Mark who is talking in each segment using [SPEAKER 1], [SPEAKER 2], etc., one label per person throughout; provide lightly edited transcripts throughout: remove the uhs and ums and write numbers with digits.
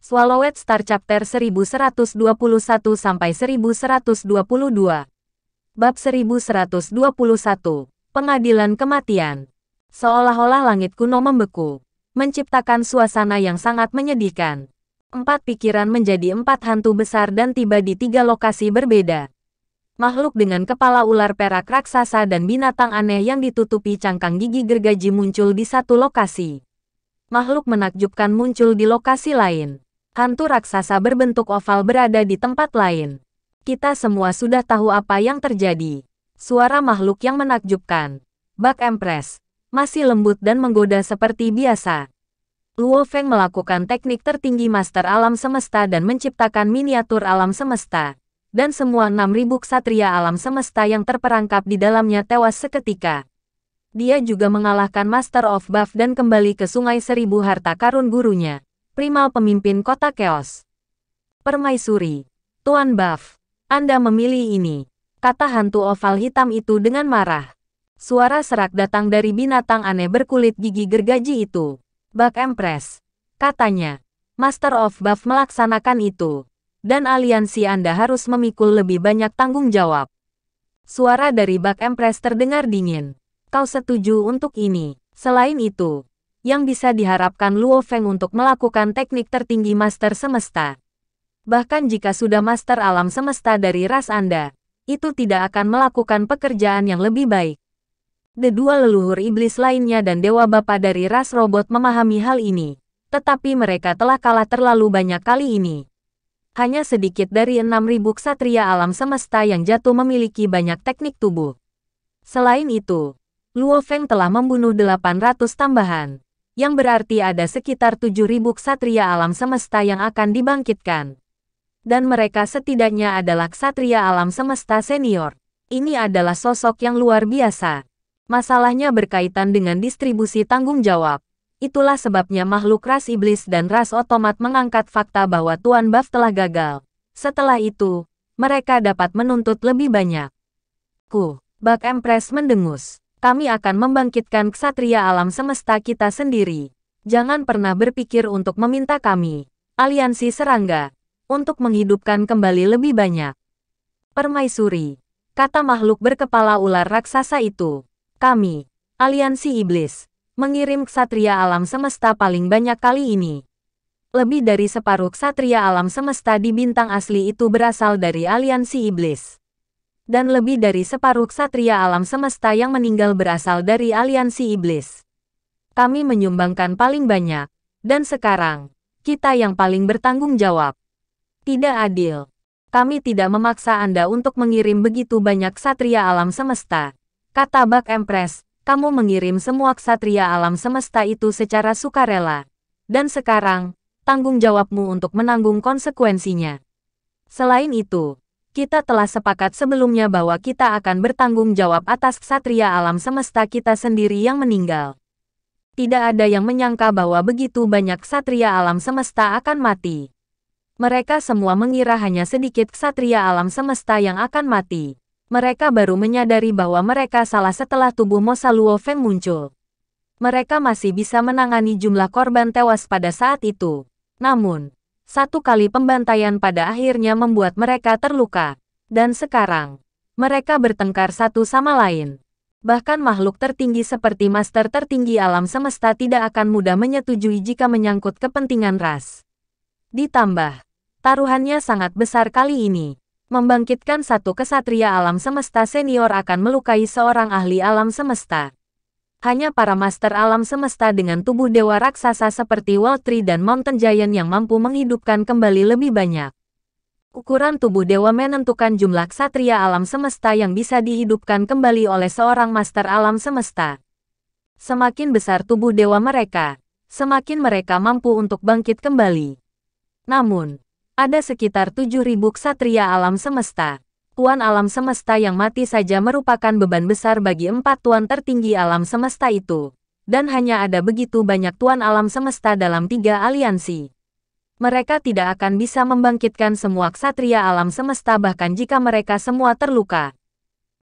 [SPEAKER 1] Swallowed Star Chapter 1121-1122 Bab 1121 Pengadilan Kematian. Seolah-olah langit kuno membeku, menciptakan suasana yang sangat menyedihkan. 4 pikiran menjadi 4 hantu besar dan tiba di 3 lokasi berbeda. Makhluk dengan kepala ular perak raksasa dan binatang aneh yang ditutupi cangkang gigi gergaji muncul di satu lokasi. Makhluk menakjubkan muncul di lokasi lain. Hantu raksasa berbentuk oval berada di tempat lain. Kita semua sudah tahu apa yang terjadi. Suara makhluk yang menakjubkan. Bug Empress. Masih lembut dan menggoda seperti biasa. Luo Feng melakukan teknik tertinggi Master Alam Semesta dan menciptakan miniatur alam semesta. Dan semua 6.000 ksatria alam semesta yang terperangkap di dalamnya tewas seketika. Dia juga mengalahkan Master of Buff dan kembali ke Sungai Seribu harta karun gurunya. Primal pemimpin kota Chaos. Permaisuri. Tuan Buff. Anda memilih ini. Kata hantu oval hitam itu dengan marah. Suara serak datang dari binatang aneh berkulit gigi gergaji itu. Bug Empress. Katanya. Master of Buff melaksanakan itu. Dan aliansi Anda harus memikul lebih banyak tanggung jawab. Suara dari Bug Empress terdengar dingin. Kau setuju untuk ini. Selain itu, yang bisa diharapkan Luo Feng untuk melakukan teknik tertinggi Master Semesta. Bahkan jika sudah Master Alam Semesta dari ras Anda, itu tidak akan melakukan pekerjaan yang lebih baik. Kedua leluhur iblis lainnya dan Dewa Bapa dari ras robot memahami hal ini, tetapi mereka telah kalah terlalu banyak kali ini. Hanya sedikit dari 6.000 ksatria alam semesta yang jatuh memiliki banyak teknik tubuh. Selain itu, Luo Feng telah membunuh 800 tambahan. Yang berarti ada sekitar 7.000 ksatria alam semesta yang akan dibangkitkan. Dan mereka setidaknya adalah ksatria alam semesta senior. Ini adalah sosok yang luar biasa. Masalahnya berkaitan dengan distribusi tanggung jawab. Itulah sebabnya makhluk ras iblis dan ras otomat mengangkat fakta bahwa Tuan Buff telah gagal. Setelah itu, mereka dapat menuntut lebih banyak. Bug Empress mendengus. Kami akan membangkitkan ksatria alam semesta kita sendiri. Jangan pernah berpikir untuk meminta kami, aliansi serangga, untuk menghidupkan kembali lebih banyak. Permaisuri, kata makhluk berkepala ular raksasa itu. Kami, aliansi iblis, mengirim ksatria alam semesta paling banyak kali ini. Lebih dari separuh ksatria alam semesta di bintang asli itu berasal dari aliansi iblis. Dan lebih dari separuh ksatria alam semesta yang meninggal berasal dari aliansi iblis. Kami menyumbangkan paling banyak, dan sekarang, kita yang paling bertanggung jawab. Tidak adil. Kami tidak memaksa Anda untuk mengirim begitu banyak ksatria alam semesta. Kata Bug Empress, kamu mengirim semua ksatria alam semesta itu secara sukarela. Dan sekarang, tanggung jawabmu untuk menanggung konsekuensinya. Selain itu, kita telah sepakat sebelumnya bahwa kita akan bertanggung jawab atas ksatria alam semesta kita sendiri yang meninggal. Tidak ada yang menyangka bahwa begitu banyak ksatria alam semesta akan mati. Mereka semua mengira hanya sedikit ksatria alam semesta yang akan mati. Mereka baru menyadari bahwa mereka salah setelah tubuh Mosa Luo Feng muncul. Mereka masih bisa menangani jumlah korban tewas pada saat itu. Namun, satu kali pembantaian pada akhirnya membuat mereka terluka. Dan sekarang, mereka bertengkar satu sama lain. Bahkan makhluk tertinggi seperti Master tertinggi alam semesta tidak akan mudah menyetujui jika menyangkut kepentingan ras. Ditambah, taruhannya sangat besar kali ini. Membangkitkan satu ksatria alam semesta senior akan melukai seorang ahli alam semesta. Hanya para master alam semesta dengan tubuh dewa raksasa seperti World Tree dan Mountain Giant yang mampu menghidupkan kembali lebih banyak. Ukuran tubuh dewa menentukan jumlah ksatria alam semesta yang bisa dihidupkan kembali oleh seorang master alam semesta. Semakin besar tubuh dewa mereka, semakin mereka mampu untuk bangkit kembali. Namun, ada sekitar 7.000 ksatria alam semesta. Tuan alam semesta yang mati saja merupakan beban besar bagi 4 tuan tertinggi alam semesta itu. Dan hanya ada begitu banyak tuan alam semesta dalam 3 aliansi. Mereka tidak akan bisa membangkitkan semua ksatria alam semesta bahkan jika mereka semua terluka.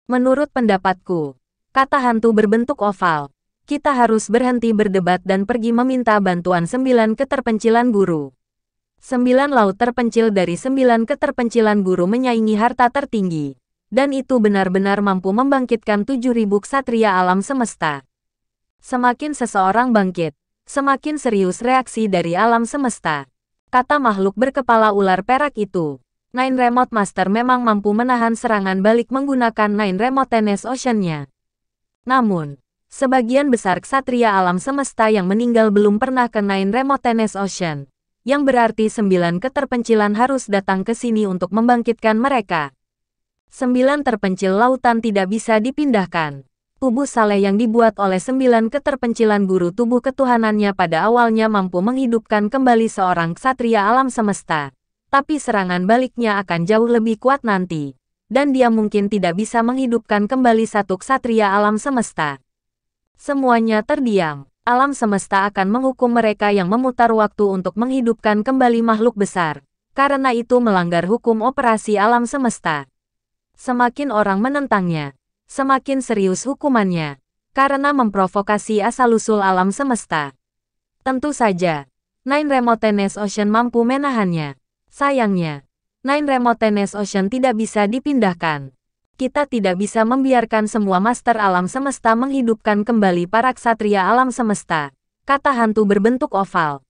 [SPEAKER 1] Menurut pendapatku, kata hantu berbentuk oval, kita harus berhenti berdebat dan pergi meminta bantuan 9 keterpencilan guru. 9 laut terpencil dari 9 keterpencilan guru menyaingi harta tertinggi. Dan itu benar-benar mampu membangkitkan 7.000 ksatria alam semesta. Semakin seseorang bangkit, semakin serius reaksi dari alam semesta. Kata makhluk berkepala ular perak itu. Nine Remote Master memang mampu menahan serangan balik menggunakan Nine Remote Tennis Ocean-nya. Namun, sebagian besar ksatria alam semesta yang meninggal belum pernah ke Nine Remote Tennis Ocean. Yang berarti 9 keterpencilan harus datang ke sini untuk membangkitkan mereka. 9 terpencil lautan tidak bisa dipindahkan. Tubuh Saleh yang dibuat oleh 9 keterpencilan guru tubuh ketuhanannya pada awalnya mampu menghidupkan kembali seorang ksatria alam semesta. Tapi serangan baliknya akan jauh lebih kuat nanti. Dan dia mungkin tidak bisa menghidupkan kembali satu ksatria alam semesta. Semuanya terdiam. Alam semesta akan menghukum mereka yang memutar waktu untuk menghidupkan kembali makhluk besar. Karena itu melanggar hukum operasi alam semesta. Semakin orang menentangnya, semakin serius hukumannya. Karena memprovokasi asal-usul alam semesta. Tentu saja, Nine Remote Tennis Ocean mampu menahannya. Sayangnya, Nine Remote Tennis Ocean tidak bisa dipindahkan. Kita tidak bisa membiarkan semua master alam semesta menghidupkan kembali para ksatria alam semesta, kata hantu berbentuk oval.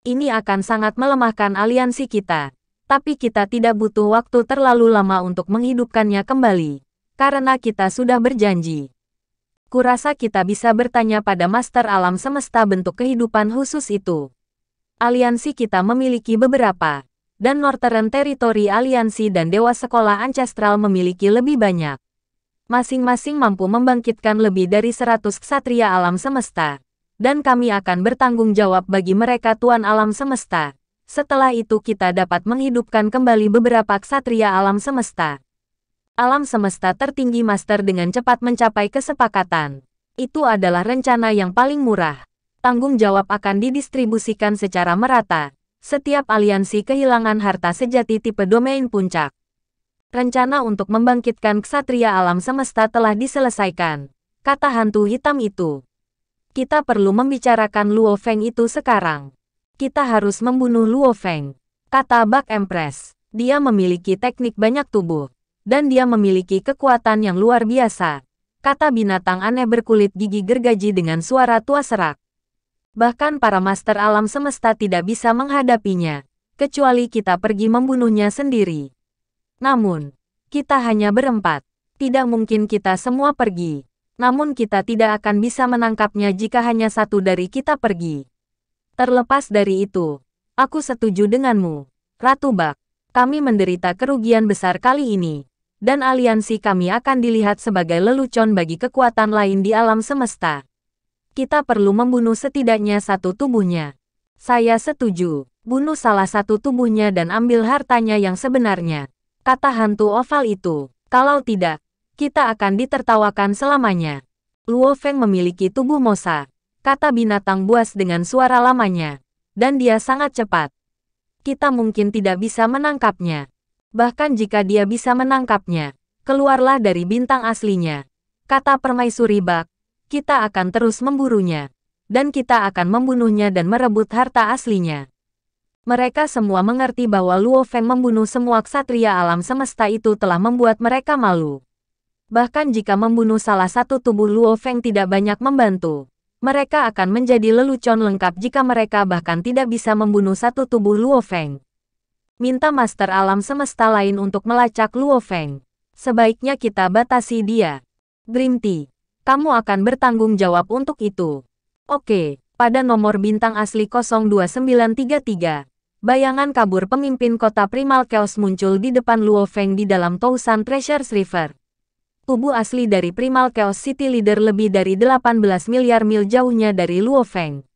[SPEAKER 1] Ini akan sangat melemahkan aliansi kita, tapi kita tidak butuh waktu terlalu lama untuk menghidupkannya kembali, karena kita sudah berjanji. Kurasa kita bisa bertanya pada master alam semesta bentuk kehidupan khusus itu. Aliansi kita memiliki beberapa. Dan Northern Territory Aliansi dan Dewa Sekolah Ancestral memiliki lebih banyak. Masing-masing mampu membangkitkan lebih dari 100 ksatria alam semesta. Dan kami akan bertanggung jawab bagi mereka Tuan Alam Semesta. Setelah itu kita dapat menghidupkan kembali beberapa ksatria alam semesta. Alam semesta tertinggi master dengan cepat mencapai kesepakatan. Itu adalah rencana yang paling murah. Tanggung jawab akan didistribusikan secara merata. Setiap aliansi kehilangan harta sejati tipe domain puncak. Rencana untuk membangkitkan ksatria alam semesta telah diselesaikan, kata hantu hitam itu. Kita perlu membicarakan Luo Feng itu sekarang. Kita harus membunuh Luo Feng, kata Bak Empress. Dia memiliki teknik banyak tubuh, dan dia memiliki kekuatan yang luar biasa, kata binatang aneh berkulit gigi gergaji dengan suara tua serak. Bahkan para master alam semesta tidak bisa menghadapinya, kecuali kita pergi membunuhnya sendiri. Namun, kita hanya berempat. Tidak mungkin kita semua pergi. Namun kita tidak akan bisa menangkapnya jika hanya satu dari kita pergi. Terlepas dari itu, aku setuju denganmu, Ratu Bak. Kami menderita kerugian besar kali ini, dan aliansi kami akan dilihat sebagai lelucon bagi kekuatan lain di alam semesta. Kita perlu membunuh setidaknya satu tubuhnya. Saya setuju. Bunuh salah satu tubuhnya dan ambil hartanya yang sebenarnya, kata hantu oval itu. Kalau tidak, kita akan ditertawakan selamanya. Luo Feng memiliki tubuh mosa, kata binatang buas dengan suara lamanya. Dan dia sangat cepat. Kita mungkin tidak bisa menangkapnya. Bahkan jika dia bisa menangkapnya, keluarlah dari bintang aslinya, kata permaisuri Bak. Kita akan terus memburunya, dan kita akan membunuhnya dan merebut harta aslinya. Mereka semua mengerti bahwa Luo Feng membunuh semua ksatria alam semesta itu telah membuat mereka malu. Bahkan jika membunuh salah satu tubuh Luo Feng tidak banyak membantu, mereka akan menjadi lelucon lengkap jika mereka bahkan tidak bisa membunuh satu tubuh Luo Feng. Minta master alam semesta lain untuk melacak Luo Feng. Sebaiknya kita batasi dia. Dream Tea. Kamu akan bertanggung jawab untuk itu. Oke, pada nomor bintang asli 02933, bayangan kabur pemimpin kota Primal Chaos muncul di depan Luo Feng di dalam Tousan Treasures River. Tubuh asli dari Primal Chaos City Leader lebih dari 18 miliar mil jauhnya dari Luo Feng.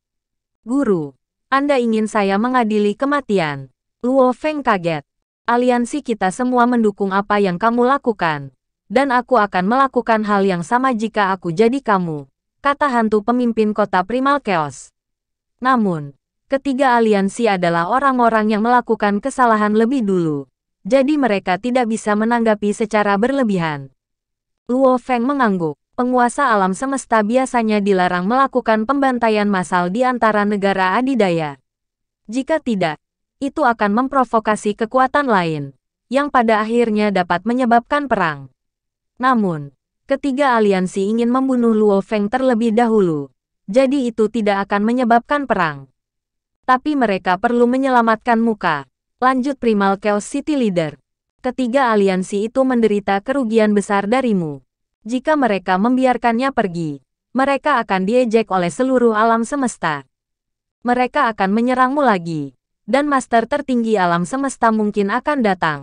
[SPEAKER 1] Guru, Anda ingin saya mengadili kematian? Luo Feng kaget. Aliansi kita semua mendukung apa yang kamu lakukan. Dan aku akan melakukan hal yang sama jika aku jadi kamu, kata hantu pemimpin kota Primal Chaos. Namun, ketiga aliansi adalah orang-orang yang melakukan kesalahan lebih dulu. Jadi mereka tidak bisa menanggapi secara berlebihan. Luo Feng mengangguk. Penguasa alam semesta biasanya dilarang melakukan pembantaian massal di antara negara adidaya. Jika tidak, itu akan memprovokasi kekuatan lain, yang pada akhirnya dapat menyebabkan perang. Namun, ketiga aliansi ingin membunuh Luo Feng terlebih dahulu, jadi itu tidak akan menyebabkan perang. Tapi mereka perlu menyelamatkan muka, lanjut Primal Chaos City Leader. Ketiga aliansi itu menderita kerugian besar darimu. Jika mereka membiarkannya pergi, mereka akan diejek oleh seluruh alam semesta. Mereka akan menyerangmu lagi, dan master tertinggi alam semesta mungkin akan datang.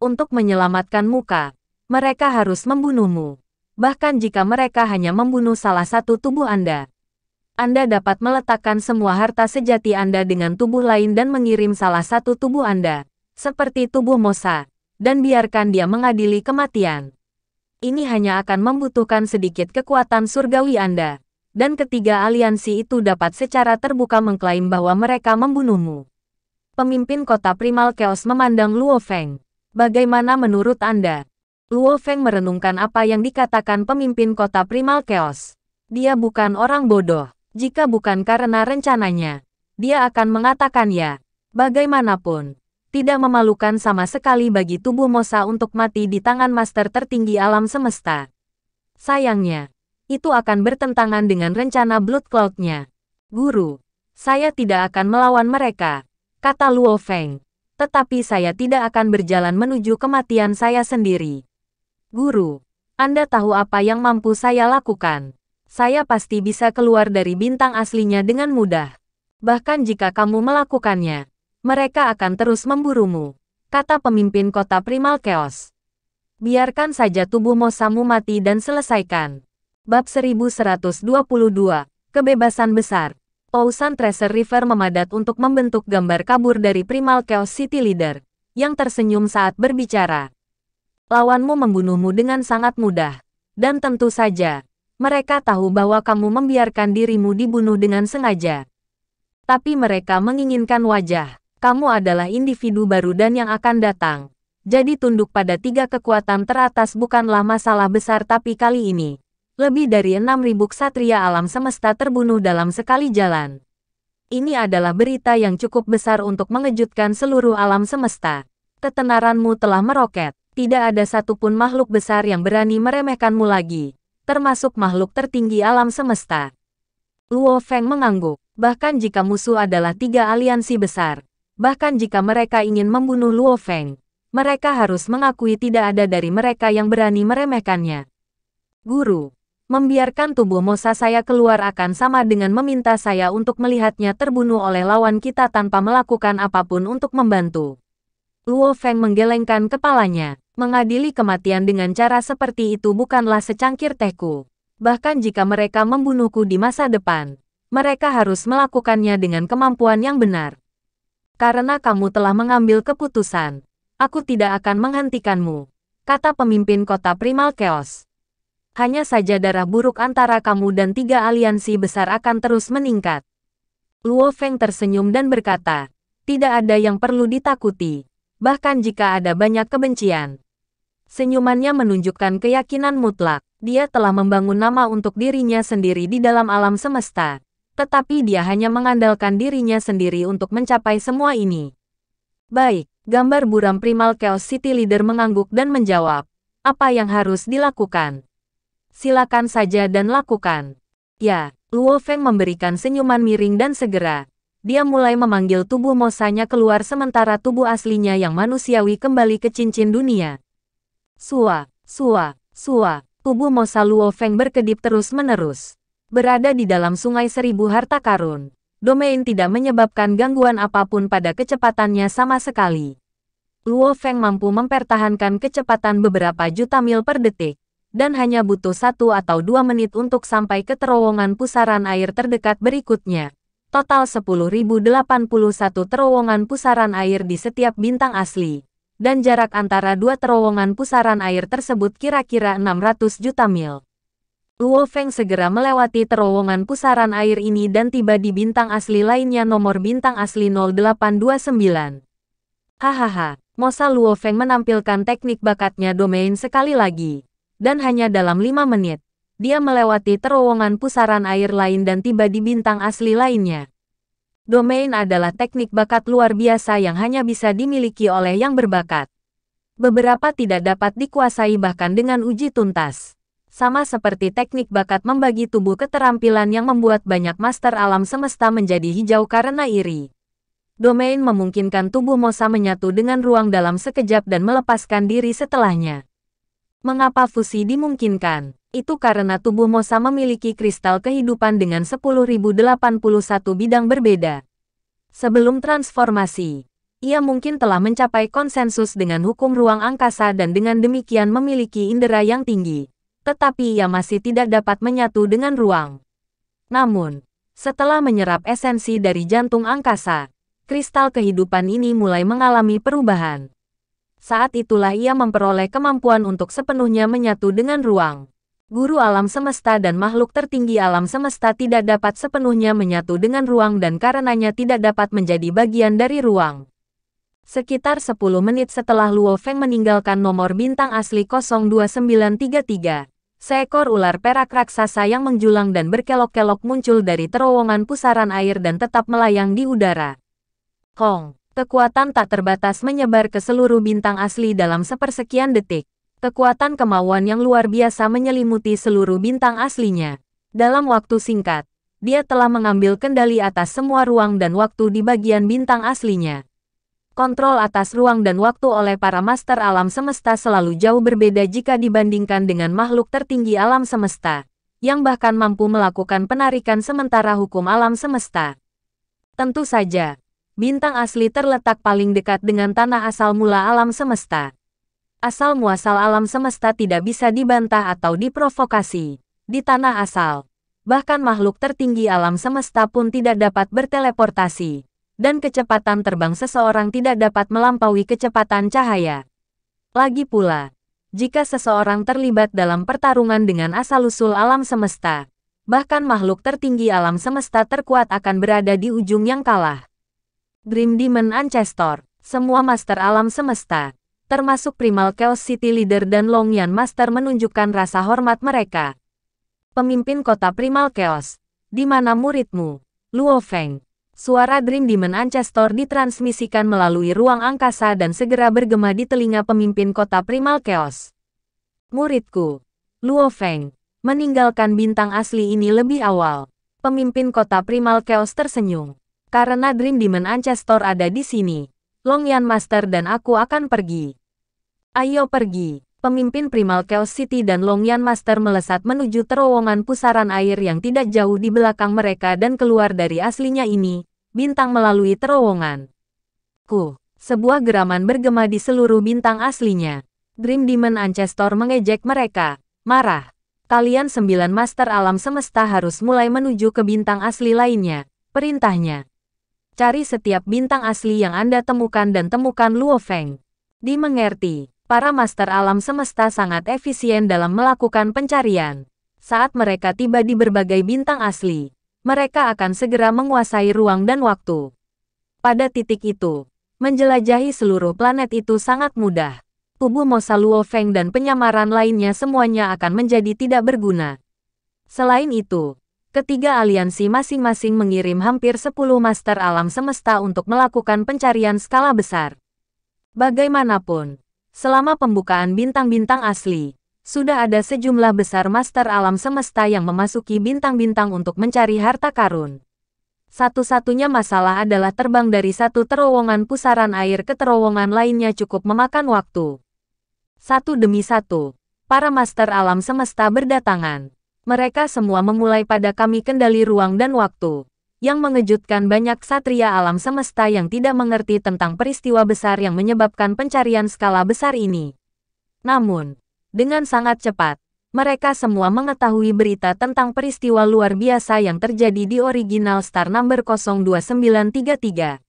[SPEAKER 1] Untuk menyelamatkan muka, mereka harus membunuhmu. Bahkan jika mereka hanya membunuh salah satu tubuh Anda dapat meletakkan semua harta sejati Anda dengan tubuh lain dan mengirim salah satu tubuh Anda, seperti tubuh Mosa, dan biarkan dia mengadili kematian. Ini hanya akan membutuhkan sedikit kekuatan surgawi Anda, dan ketiga aliansi itu dapat secara terbuka mengklaim bahwa mereka membunuhmu. Pemimpin kota Primal Chaos memandang Luo Feng. Bagaimana menurut Anda? Luo Feng merenungkan apa yang dikatakan pemimpin kota Primal Chaos. Dia bukan orang bodoh. Jika bukan karena rencananya, dia akan mengatakan ya. Bagaimanapun, tidak memalukan sama sekali bagi tubuh Mosa untuk mati di tangan master tertinggi alam semesta. Sayangnya, itu akan bertentangan dengan rencana Blood Cloud-nya. Guru, saya tidak akan melawan mereka, kata Luo Feng. Tetapi saya tidak akan berjalan menuju kematian saya sendiri. Guru, Anda tahu apa yang mampu saya lakukan. Saya pasti bisa keluar dari bintang aslinya dengan mudah. Bahkan jika kamu melakukannya, mereka akan terus memburumu, kata pemimpin kota Primal Chaos. Biarkan saja tubuh Mosamu mati dan selesaikan. Bab 1122, Kebebasan Besar. Pausan Treasure River memadat untuk membentuk gambar kabur dari Primal Chaos City Leader, yang tersenyum saat berbicara. Lawanmu membunuhmu dengan sangat mudah, dan tentu saja, mereka tahu bahwa kamu membiarkan dirimu dibunuh dengan sengaja. Tapi mereka menginginkan wajah. Kamu adalah individu baru dan yang akan datang. Jadi tunduk pada tiga kekuatan teratas bukanlah masalah besar, tapi kali ini, lebih dari 6.000 ksatria alam semesta terbunuh dalam sekali jalan. Ini adalah berita yang cukup besar untuk mengejutkan seluruh alam semesta. Ketenaranmu telah meroket. Tidak ada satupun makhluk besar yang berani meremehkanmu lagi, termasuk makhluk tertinggi alam semesta. Luo Feng mengangguk. Bahkan jika musuh adalah tiga aliansi besar, bahkan jika mereka ingin membunuh Luo Feng, mereka harus mengakui tidak ada dari mereka yang berani meremehkannya. Guru, membiarkan tubuh Mosa saya keluar akan sama dengan meminta saya untuk melihatnya terbunuh oleh lawan kita tanpa melakukan apapun untuk membantu. Luo Feng menggelengkan kepalanya. Mengadili kematian dengan cara seperti itu bukanlah secangkir tehku. Bahkan jika mereka membunuhku di masa depan, mereka harus melakukannya dengan kemampuan yang benar. Karena kamu telah mengambil keputusan, aku tidak akan menghentikanmu, kata pemimpin kota Primal Chaos. Hanya saja darah buruk antara kamu dan tiga aliansi besar akan terus meningkat. Luo Feng tersenyum dan berkata, tidak ada yang perlu ditakuti, bahkan jika ada banyak kebencian. Senyumannya menunjukkan keyakinan mutlak. Dia telah membangun nama untuk dirinya sendiri di dalam alam semesta. Tetapi dia hanya mengandalkan dirinya sendiri untuk mencapai semua ini. Baik, gambar buram Primal Chaos City Leader mengangguk dan menjawab. Apa yang harus dilakukan? Silakan saja dan lakukan. Ya, Luo Feng memberikan senyuman miring dan segera. Dia mulai memanggil tubuh Mosanya keluar sementara tubuh aslinya yang manusiawi kembali ke cincin dunia. Sua, sua, sua. Tubuh Mosa Luo Feng berkedip terus-menerus. Berada di dalam sungai 1000 harta karun, domain tidak menyebabkan gangguan apapun pada kecepatannya sama sekali. Luo Feng mampu mempertahankan kecepatan beberapa juta mil per detik, dan hanya butuh 1 atau 2 menit untuk sampai ke terowongan pusaran air terdekat berikutnya. Total 10.081 terowongan pusaran air di setiap bintang asli. Dan jarak antara dua terowongan pusaran air tersebut kira-kira 600 juta mil. Luo Feng segera melewati terowongan pusaran air ini dan tiba di bintang asli lainnya nomor bintang asli 0829. Hahaha, Mosa Luo Feng menampilkan teknik bakatnya domain sekali lagi. Dan hanya dalam 5 menit, dia melewati terowongan pusaran air lain dan tiba di bintang asli lainnya. Domain adalah teknik bakat luar biasa yang hanya bisa dimiliki oleh yang berbakat. Beberapa tidak dapat dikuasai bahkan dengan uji tuntas. Sama seperti teknik bakat membagi tubuh, keterampilan yang membuat banyak master alam semesta menjadi hijau karena iri. Domain memungkinkan tubuh Mosa menyatu dengan ruang dalam sekejap dan melepaskan diri setelahnya. Mengapa fusi dimungkinkan? Itu karena tubuh Mosa memiliki kristal kehidupan dengan 10.081 bidang berbeda. Sebelum transformasi, ia mungkin telah mencapai konsensus dengan hukum ruang angkasa dan dengan demikian memiliki indera yang tinggi. Tetapi ia masih tidak dapat menyatu dengan ruang. Namun, setelah menyerap esensi dari jantung angkasa, kristal kehidupan ini mulai mengalami perubahan. Saat itulah ia memperoleh kemampuan untuk sepenuhnya menyatu dengan ruang. Guru alam semesta dan makhluk tertinggi alam semesta tidak dapat sepenuhnya menyatu dengan ruang dan karenanya tidak dapat menjadi bagian dari ruang. Sekitar 10 menit setelah Luo Feng meninggalkan nomor bintang asli 02933, seekor ular perak raksasa yang menjulang dan berkelok-kelok muncul dari terowongan pusaran air dan tetap melayang di udara. Kong, kekuatan tak terbatas menyebar ke seluruh bintang asli dalam sepersekian detik. Kekuatan kemauan yang luar biasa menyelimuti seluruh bintang aslinya. Dalam waktu singkat, dia telah mengambil kendali atas semua ruang dan waktu di bagian bintang aslinya. Kontrol atas ruang dan waktu oleh para master alam semesta selalu jauh berbeda jika dibandingkan dengan makhluk tertinggi alam semesta, yang bahkan mampu melakukan penarikan sementara hukum alam semesta. Tentu saja, bintang asli terletak paling dekat dengan tanah asal mula alam semesta. Asal-muasal alam semesta tidak bisa dibantah atau diprovokasi. Di tanah asal, bahkan makhluk tertinggi alam semesta pun tidak dapat berteleportasi. Dan kecepatan terbang seseorang tidak dapat melampaui kecepatan cahaya. Lagi pula, jika seseorang terlibat dalam pertarungan dengan asal-usul alam semesta, bahkan makhluk tertinggi alam semesta terkuat akan berada di ujung yang kalah. Dream Demon Ancestor, semua master alam semesta, termasuk Primal Chaos City Leader dan Longyan Master menunjukkan rasa hormat mereka. Pemimpin kota Primal Chaos, di mana muridmu, Luo Feng? Suara Dream Demon Ancestor ditransmisikan melalui ruang angkasa dan segera bergema di telinga pemimpin kota Primal Chaos. Muridku, Luo Feng, meninggalkan bintang asli ini lebih awal. Pemimpin kota Primal Chaos tersenyum. Karena Dream Demon Ancestor ada di sini, Longyan Master dan aku akan pergi. Ayo pergi. Pemimpin Primal Chaos City dan Longyan Master melesat menuju terowongan pusaran air yang tidak jauh di belakang mereka dan keluar dari aslinya ini, bintang melalui terowongan. Sebuah geraman bergema di seluruh bintang aslinya. Dream Demon Ancestor mengejek mereka, marah. Kalian 9 Master Alam Semesta harus mulai menuju ke bintang asli lainnya, perintahnya. Cari setiap bintang asli yang Anda temukan dan temukan Luo Feng. Dimengerti. Para master alam semesta sangat efisien dalam melakukan pencarian. Saat mereka tiba di berbagai bintang asli, mereka akan segera menguasai ruang dan waktu. Pada titik itu, menjelajahi seluruh planet itu sangat mudah. Tubuh Mosa Luo Feng dan penyamaran lainnya semuanya akan menjadi tidak berguna. Selain itu, ketiga aliansi masing-masing mengirim hampir 10 master alam semesta untuk melakukan pencarian skala besar. Bagaimanapun, selama pembukaan bintang-bintang asli, sudah ada sejumlah besar master alam semesta yang memasuki bintang-bintang untuk mencari harta karun. Satu-satunya masalah adalah terbang dari satu terowongan pusaran air ke terowongan lainnya cukup memakan waktu. Satu demi satu, para master alam semesta berdatangan. Mereka semua memulai pada kami kendali ruang dan waktu. Yang mengejutkan banyak ksatria alam semesta yang tidak mengerti tentang peristiwa besar yang menyebabkan pencarian skala besar ini. Namun, dengan sangat cepat, mereka semua mengetahui berita tentang peristiwa luar biasa yang terjadi di original Star Number 02933.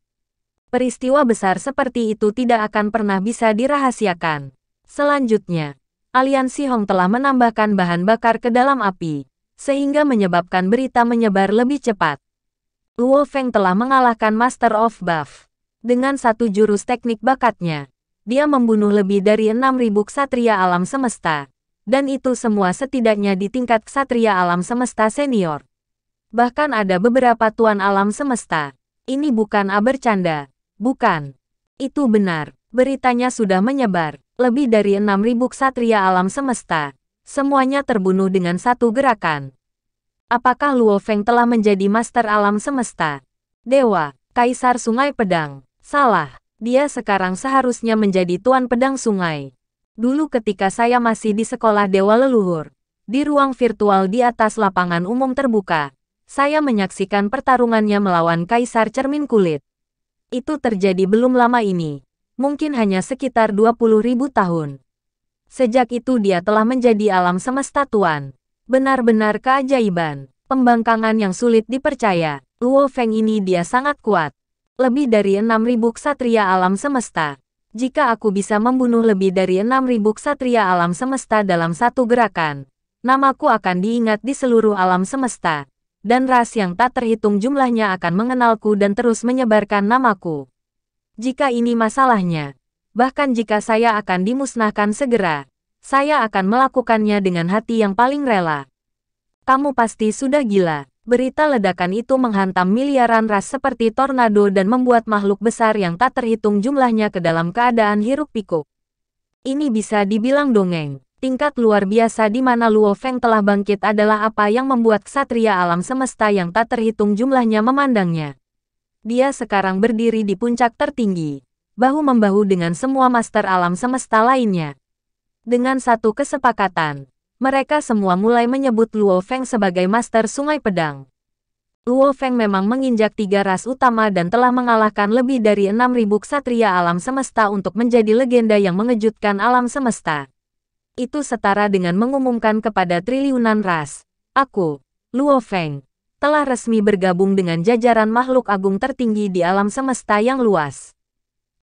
[SPEAKER 1] Peristiwa besar seperti itu tidak akan pernah bisa dirahasiakan. Selanjutnya, Aliansi Hong telah menambahkan bahan bakar ke dalam api, sehingga menyebabkan berita menyebar lebih cepat. Luo Feng telah mengalahkan Master of Buff. Dengan satu jurus teknik bakatnya, dia membunuh lebih dari 6.000 ksatria alam semesta. Dan itu semua setidaknya di tingkat ksatria alam semesta senior. Bahkan ada beberapa tuan alam semesta Ini bukan bercanda. Bukan. Itu benar. Beritanya sudah menyebar. Lebih dari 6.000 ksatria alam semesta. Semuanya terbunuh dengan satu gerakan. Apakah Luo Feng telah menjadi master alam semesta? Dewa, Kaisar Sungai Pedang. Salah. Dia sekarang seharusnya menjadi Tuan Pedang Sungai. Dulu ketika saya masih di sekolah Dewa Leluhur, di ruang virtual di atas lapangan umum terbuka, saya menyaksikan pertarungannya melawan Kaisar Cermin Kulit. Itu terjadi belum lama ini. Mungkin hanya sekitar 20.000 tahun. Sejak itu dia telah menjadi alam semesta tuan. Benar-benar keajaiban. Pembangkangan yang sulit dipercaya. Luo Feng ini dia sangat kuat. Lebih dari 6.000 ksatria alam semesta. Jika aku bisa membunuh lebih dari 6.000 ksatria alam semesta dalam satu gerakan, namaku akan diingat di seluruh alam semesta. Dan ras yang tak terhitung jumlahnya akan mengenalku dan terus menyebarkan namaku. Jika ini masalahnya, bahkan jika saya akan dimusnahkan segera, saya akan melakukannya dengan hati yang paling rela. Kamu pasti sudah gila. Berita ledakan itu menghantam miliaran ras seperti tornado dan membuat makhluk besar yang tak terhitung jumlahnya ke dalam keadaan hiruk-pikuk. Ini bisa dibilang dongeng. Tingkat luar biasa di mana Luo Feng telah bangkit adalah apa yang membuat ksatria alam semesta yang tak terhitung jumlahnya memandangnya. Dia sekarang berdiri di puncak tertinggi, bahu-membahu dengan semua master alam semesta lainnya. Dengan satu kesepakatan, mereka semua mulai menyebut Luo Feng sebagai master Sungai Pedang. Luo Feng memang menginjak 3 ras utama dan telah mengalahkan lebih dari 6.000 ksatria alam semesta untuk menjadi legenda yang mengejutkan alam semesta. Itu setara dengan mengumumkan kepada triliunan ras, aku, Luo Feng, telah resmi bergabung dengan jajaran makhluk agung tertinggi di alam semesta yang luas.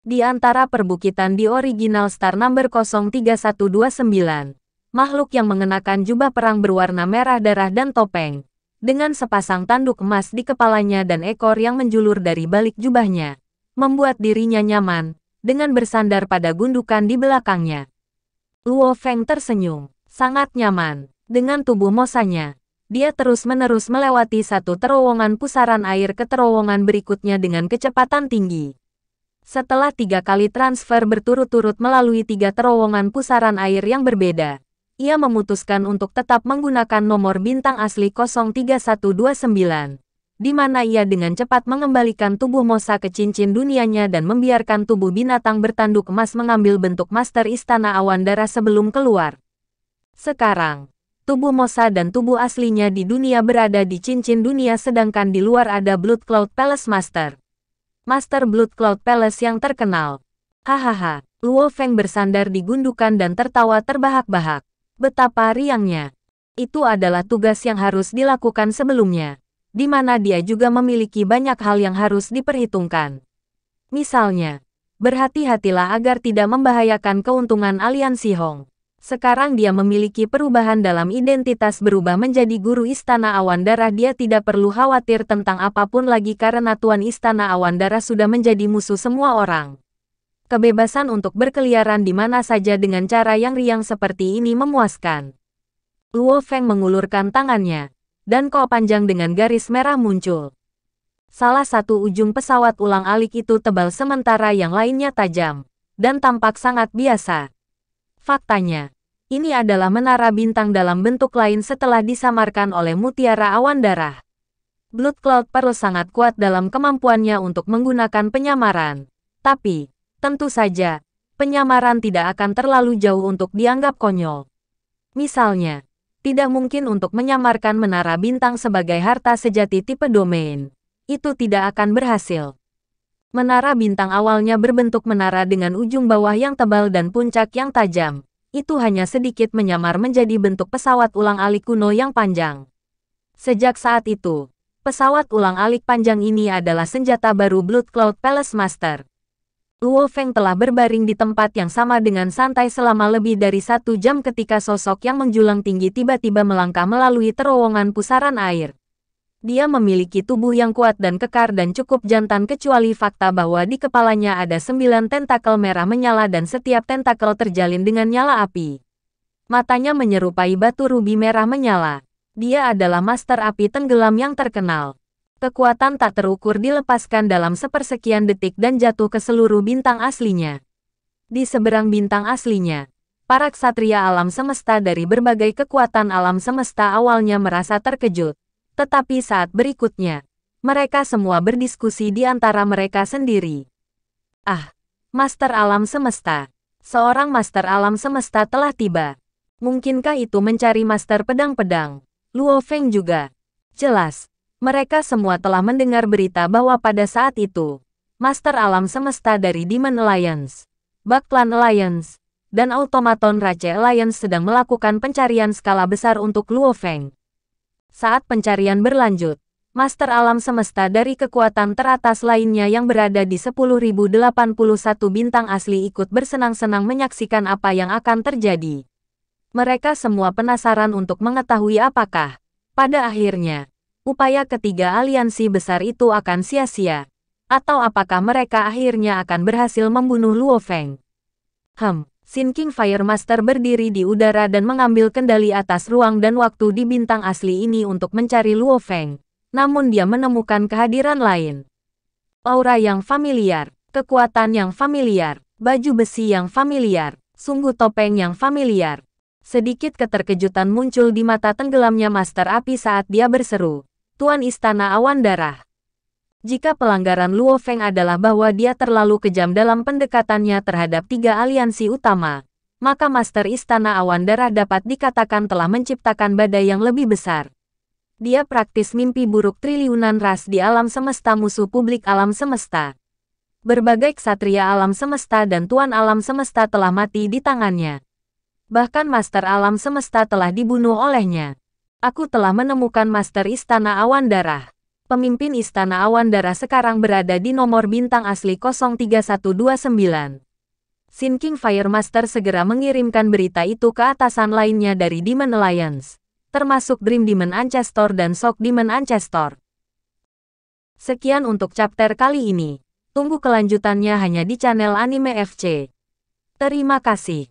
[SPEAKER 1] Di antara perbukitan di original star number 03129, makhluk yang mengenakan jubah perang berwarna merah darah dan topeng, dengan sepasang tanduk emas di kepalanya dan ekor yang menjulur dari balik jubahnya, membuat dirinya nyaman, dengan bersandar pada gundukan di belakangnya. Luo Feng tersenyum, sangat nyaman, dengan tubuh mosanya. Dia terus-menerus melewati satu terowongan pusaran air ke terowongan berikutnya dengan kecepatan tinggi. Setelah 3 kali transfer berturut-turut melalui 3 terowongan pusaran air yang berbeda, ia memutuskan untuk tetap menggunakan nomor bintang asli 03129, di mana ia dengan cepat mengembalikan tubuh Mosa ke cincin dunianya dan membiarkan tubuh binatang bertanduk emas mengambil bentuk Master Istana Awan Darah sebelum keluar. Sekarang, tubuh Mosa dan tubuh aslinya di dunia berada di cincin dunia sedangkan di luar ada Blood Cloud Palace Master. Master Blood Cloud Palace yang terkenal. Hahaha, Luo Feng bersandar di gundukan dan tertawa terbahak-bahak. Betapa riangnya. Itu adalah tugas yang harus dilakukan sebelumnya, di mana dia juga memiliki banyak hal yang harus diperhitungkan. Misalnya, berhati-hatilah agar tidak membahayakan keuntungan aliansi Hong. Sekarang dia memiliki perubahan dalam identitas berubah menjadi guru Istana Awan Darah. Dia tidak perlu khawatir tentang apapun lagi karena Tuan Istana Awan Darah sudah menjadi musuh semua orang. Kebebasan untuk berkeliaran di mana saja dengan cara yang riang seperti ini memuaskan. Luo Feng mengulurkan tangannya, dan kol panjang dengan garis merah muncul. Salah satu ujung pesawat ulang-alik itu tebal sementara yang lainnya tajam, dan tampak sangat biasa. Faktanya, ini adalah menara bintang dalam bentuk lain setelah disamarkan oleh mutiara awan darah. Blood Cloud Pearl sangat kuat dalam kemampuannya untuk menggunakan penyamaran. Tapi, tentu saja, penyamaran tidak akan terlalu jauh untuk dianggap konyol. Misalnya, tidak mungkin untuk menyamarkan menara bintang sebagai harta sejati tipe domain. Itu tidak akan berhasil. Menara bintang awalnya berbentuk menara dengan ujung bawah yang tebal dan puncak yang tajam. Itu hanya sedikit menyamar menjadi bentuk pesawat ulang-alik kuno yang panjang. Sejak saat itu, pesawat ulang-alik panjang ini adalah senjata baru Blood Cloud Palace Master. Luo Feng telah berbaring di tempat yang sama dengan santai selama lebih dari 1 jam ketika sosok yang menjulang tinggi tiba-tiba melangkah melalui terowongan pusaran air. Dia memiliki tubuh yang kuat dan kekar dan cukup jantan kecuali fakta bahwa di kepalanya ada 9 tentakel merah menyala dan setiap tentakel terjalin dengan nyala api. Matanya menyerupai batu rubi merah menyala. Dia adalah master api tenggelam yang terkenal. Kekuatan tak terukur dilepaskan dalam sepersekian detik dan jatuh ke seluruh bintang aslinya. Di seberang bintang aslinya, para ksatria alam semesta dari berbagai kekuatan alam semesta awalnya merasa terkejut. Tetapi saat berikutnya, mereka semua berdiskusi di antara mereka sendiri. Ah, Master Alam Semesta. Seorang Master Alam Semesta telah tiba. Mungkinkah itu mencari Master Pedang-Pedang? Luo Feng juga. Jelas. Mereka semua telah mendengar berita bahwa pada saat itu, Master Alam Semesta dari Demon Alliance, Bak-Clan Alliance, dan Automaton Rache Alliance sedang melakukan pencarian skala besar untuk Luo Feng. Saat pencarian berlanjut, Master Alam Semesta dari kekuatan teratas lainnya yang berada di 10.081 bintang asli ikut bersenang-senang menyaksikan apa yang akan terjadi. Mereka semua penasaran untuk mengetahui apakah, pada akhirnya, upaya ketiga aliansi besar itu akan sia-sia, atau apakah mereka akhirnya akan berhasil membunuh Luo Feng. Sinking Fire Master berdiri di udara dan mengambil kendali atas ruang dan waktu di bintang asli ini untuk mencari Luo Feng. Namun dia menemukan kehadiran lain. Aura yang familiar, kekuatan yang familiar, baju besi yang familiar, sungguh topeng yang familiar. Sedikit keterkejutan muncul di mata tenggelamnya Master Api saat dia berseru, Tuan Istana Awan Darah. Jika pelanggaran Luo Feng adalah bahwa dia terlalu kejam dalam pendekatannya terhadap tiga aliansi utama, maka Master Istana Awan Darah dapat dikatakan telah menciptakan badai yang lebih besar. Dia praktis mimpi buruk triliunan ras di alam semesta musuh publik alam semesta. Berbagai ksatria alam semesta dan tuan alam semesta telah mati di tangannya. Bahkan Master Alam Semesta telah dibunuh olehnya. Aku telah menemukan Master Istana Awan Darah. Pemimpin Istana Awan Darah sekarang berada di nomor bintang asli 03129. Sinking Fire Master segera mengirimkan berita itu ke atasan lainnya dari Demon Alliance, termasuk Dream Demon Ancestor dan Shock Demon Ancestor. Sekian untuk chapter kali ini. Tunggu kelanjutannya hanya di channel Anime FC. Terima kasih.